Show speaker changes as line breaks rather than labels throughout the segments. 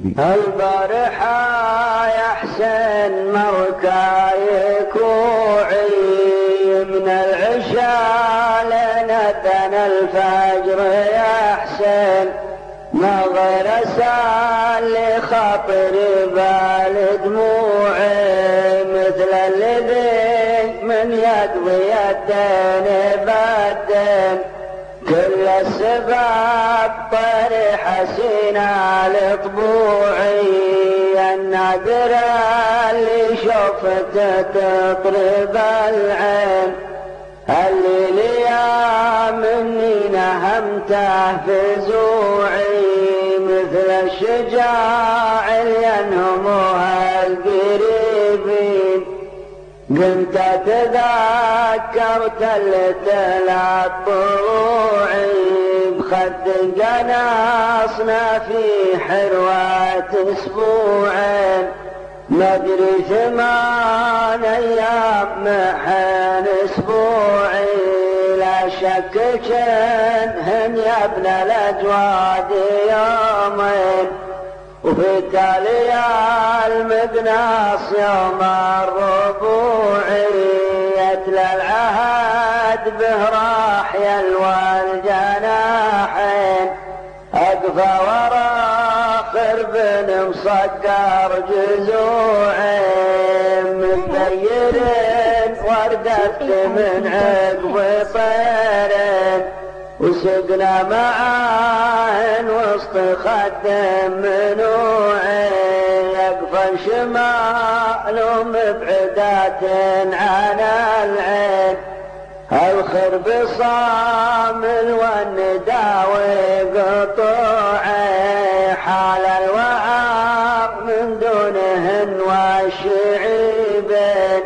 البارحة يا حسين مركايك وعي من العشاء لندن الفجر يا حسين ما غير سال لخاطري بالدموعي مثل الذي من يقضي الدين بالدين كل السباب طريح سينا لطبوعي النادر اللي شفته تطرب العين اللي ليا مني نهمته في زوعي مثل الشجاع اللي ينهموها القريبين قمت تذكرت اللي تلعب طروعي بخد قناصنا في حروة اسبوعين مدري 8 أيام محن اسبوعي لا شك كنهن يا ابن الاجواد يومين وفي تالي المقناص يوم الربوعي يتلى العهد به راح يلوى الجناحين اقفى ورا خرب مصقر جزوعي متغيرين وردت من عقب طيرين وسقنا معاهن وسط خد منوعي يقفى شمال ومبعدات عن العين الخرب صامل والنداوي قطوعي حال الوعار من دونهن والشعيبين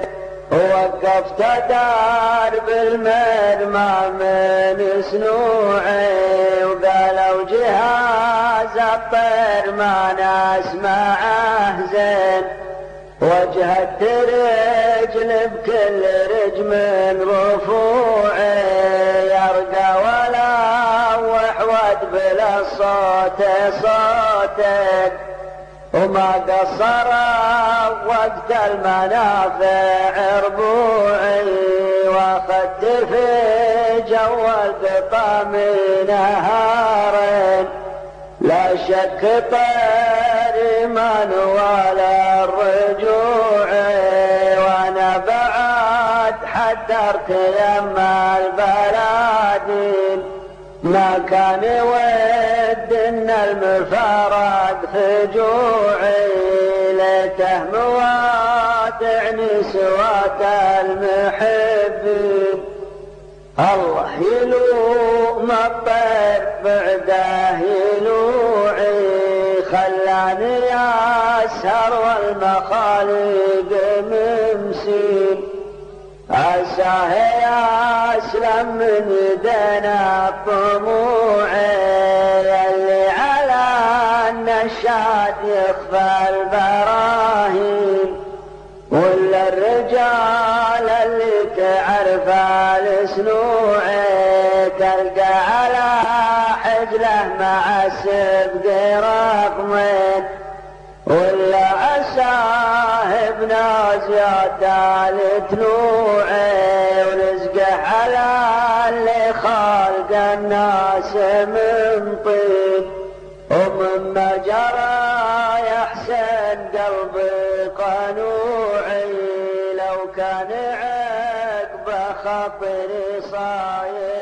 وقفت دار بالمرمى من سنوعي وقالوا جهاز الطير ما نسمعه زين وجهت رجل بكل رجم رفوعي يرقى ولا وحود بلا صوت صوتك وما قصر وقت المنافع ربوعي واخذت في جو القطام نهارين لا شك طير من ولا الرجوعي وانا بعد حذرت يما البلادين ما كان يود ان المفارق في جوعي ليته موادعني سوات المحبين الله يلوم الطير بعده يلوعي خلاني اسهر والمخاليق ممسين عساه يسلم من يدينا طموعي اللي على النشاد يخفى البراهين ولا الرجال اللي تعرف السنوعي تلقى على حجله مع السبق رقمين ولا عساه بنازيات التلوعي ورزقه على اللي خالق الناس من طين ومما جرى يا حسين قلبي قنوعي لو كان عقب خاطري صاير